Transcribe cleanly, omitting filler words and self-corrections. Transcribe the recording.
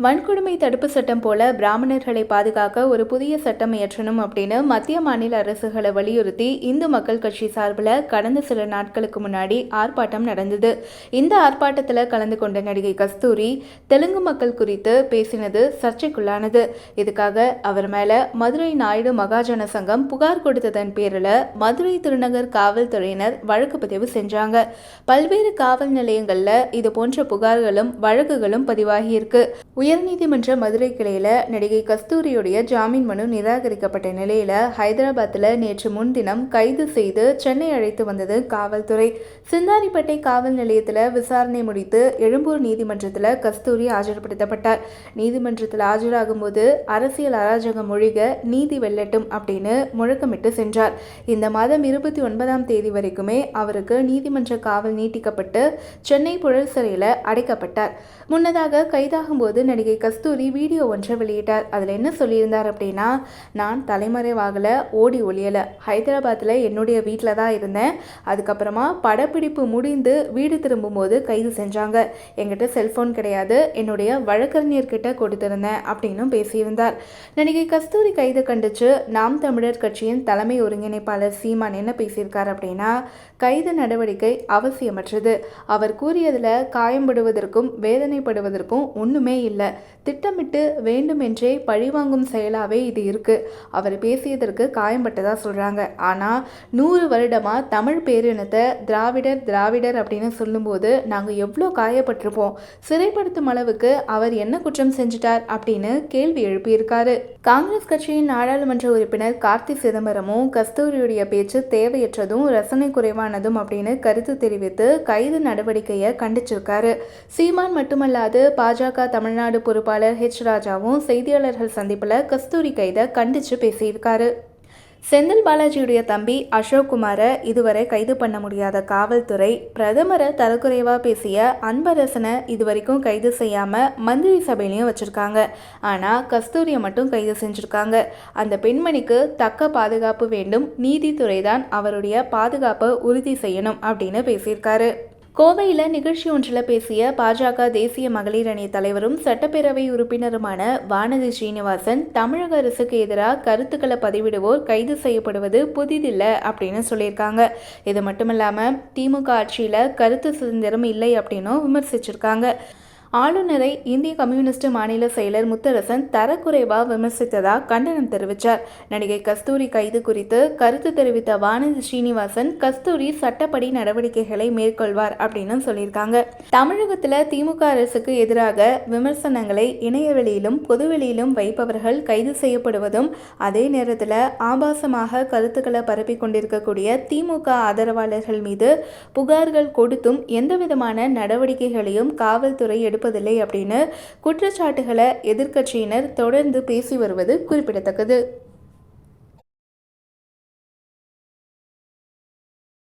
வன்கொடுமை தடுப்பு சட்டம் போல பிராமணர்களை பாதுகாக்க ஒரு புதிய சட்டம் இயற்றணும் அப்படின்னு மத்திய மாநில அரசுகளை வலியுறுத்தி இந்து மக்கள் கட்சி சார்பில் கடந்த சில நாட்களுக்கு முன்னாடி ஆர்ப்பாட்டம் நடந்தது. இந்த ஆர்ப்பாட்டத்தில் கலந்து கொண்ட நடிகை கஸ்தூரி தெலுங்கு மக்கள் குறித்து பேசினது சர்ச்சைக்குள்ளானது. இதுக்காக அவர் மேல மதுரை நாயுடு மகாஜன சங்கம் புகார் கொடுத்ததன் பேரில் மதுரை திருநகர் காவல்துறையினர் வழக்கு பதிவு செஞ்சாங்க. பல்வேறு காவல் நிலையங்கள்ல இது போன்ற புகார்களும் வழக்குகளும் பதிவாகியிருக்கு. உயர்நீதிமன்ற மதுரை கிளையில நடிகை கஸ்தூரியுடைய ஜாமீன் மனு நிராகரிக்கப்பட்ட நிலையில ஹைதராபாத்தில் நேற்று முன்தினம் கைது செய்து சென்னை அழைத்து வந்தது காவல்துறை. சிந்தாரிப்பேட்டை காவல் நிலையத்தில் விசாரணை முடித்து எழும்பூர் நீதிமன்றத்தில் கஸ்தூரி ஆஜர்படுத்தப்பட்டார். நீதிமன்றத்தில் ஆஜராகும் போது அரசியல் அராஜகம் ஒழிக நீதி வெல்லட்டும் அப்படின்னு முழக்கமிட்டு சென்றார். இந்த மாதம் 29ஆம் தேதி வரைக்குமே அவருக்கு நீதிமன்ற காவல் நீட்டிக்கப்பட்டு சென்னை புழல் சிறையில் அடைக்கப்பட்டார். முன்னதாக கைதாகும் போது நடிகை கஸ்தூரி வீடியோ ஒன்றை வெளியிட்டார். அதில் என்ன சொல்லியிருந்தார் அப்படின்னா, நான் தலைமறைவாகல, ஓடி ஒளியல, ஹைதராபாத்தில் என்னுடைய வீட்டில் தான் இருந்தேன். அதுக்கப்புறமா படப்பிடிப்பு முடிந்து வீடு திரும்பும்போது கைது செஞ்சாங்க. என்கிட்ட செல்ஃபோன் கிடையாது, என்னுடைய வழக்கறிஞர்கிட்ட கொடுத்திருந்தேன் அப்படின்னு பேசியிருந்தார். நடிகை கஸ்தூரி கைது கண்டிச்சு நாம் தமிழர் கட்சியின் தலைமை ஒருங்கிணைப்பாளர் சீமான் என்ன பேசியிருக்கார் அப்படின்னா, கைது நடவடிக்கை அவசியமற்றது. அவர் கூறியதில் காயம்படுவதற்கும் வேதனைப்படுவதற்கும் ஒன்றுமே இல்லை. திட்டமிட்டு வேண்டுமென்றே பழிவாங்கும் செயலாவே இது இருக்கு. அவர் பேசியதற்கு காயம்பட்டதா சொல்றாங்க. ஆனா 100 வருடமா தமிழ் பேரினத்தை திராவிடர் அப்படின்னு சொல்லும்போது நாங்க எவ்வளோ காயப்பட்டிருப்போம். சிறைப்படுத்தும் அளவுக்கு அவர் என்ன குற்றம் செஞ்சிட்டார் அப்படின்னு கேள்வி எழுப்பியிருக்காரு. காங்கிரஸ் கட்சியின் நாடாளுமன்ற உறுப்பினர் கார்த்தி சிதம்பரமும் கஸ்தூரியுடைய பேச்சு தேவையற்றதும் ரசனை குறைவானதும் அப்படின்னு கருத்து தெரிவித்து கைது நடவடிக்கையை கண்டிச்சிருக்காரு. சீமான் மட்டுமல்லாது பாஜக தமிழ்நாடு பொறுப்பாளர் ராஜாவும் செய்தியாளர்கள் சந்திப்பில் கஸ்தூரி கைதை கண்டிச்சு பேசியிருக்காரு. செந்தில் பாலாஜியுடைய தம்பி அசோக் குமாரை இதுவரை கைது பண்ண முடியாத காவல்துறை பிரதமரை தரக்குறைவா பேசிய அன்பரசனை இதுவரைக்கும் கைது செய்யாம மந்திரி சபையிலையும் வச்சிருக்காங்க. ஆனா கஸ்தூரியை மட்டும் கைது செஞ்சிருக்காங்க. அந்த பெண்மணிக்கு தக்க பாதுகாப்பு வேண்டும், நீதித்துறை தான் அவருடைய பாதுகாப்பை உறுதி செய்யணும் அப்படின்னு பேசியிருக்காரு. கோவையில் நிகழ்ச்சி ஒன்றில் பேசிய பாஜக தேசிய மகளிர் அணி தலைவரும் சட்டப்பேரவை உறுப்பினருமான வானதி ஸ்ரீனிவாசன் தமிழக அரசுக்கு எதிராக கருத்துக்களை பதிவிடுவோர் கைது செய்யப்படுவது புதிதில்லை அப்படின்னு சொல்லியிருக்காங்க. இது மட்டும் இல்லாமல் திமுக ஆட்சியில் கருத்து சுதந்திரம் இல்லை அப்படின்னும் விமர்சிச்சிருக்காங்க. ஆளுநரை இந்திய கம்யூனிஸ்ட் மாநில செயலர் முத்தரசன் தரக்குறைவாக விமர்சித்ததாக கண்டனம் தெரிவித்தார். நடிகை கஸ்தூரி கைது குறித்து கருத்து தெரிவித்த வானதி ஸ்ரீனிவாசன் கஸ்தூரி சட்டப்படி நடவடிக்கைகளை மேற்கொள்வார் அப்படின்னு சொல்லியிருக்காங்க. தமிழகத்தில் திமுக அரசுக்கு எதிராக விமர்சனங்களை இணையவெளியிலும் பொதுவெளியிலும் வைப்பவர்கள் கைது செய்யப்படுவதும், அதே நேரத்தில் ஆபாசமாக கருத்துக்களை பரப்பிக் கொண்டிருக்கக்கூடிய திமுக ஆதரவாளர்கள் மீது புகார்கள் கொடுத்தும் எந்தவிதமான நடவடிக்கைகளையும் காவல்துறை எடுப்பதில்லை அப்படின்னு குற்றச்சாட்டுகளை எதிர்க்கட்சியினர் தொடர்ந்து பேசி வருவது குறிப்பிடத்தக்கது.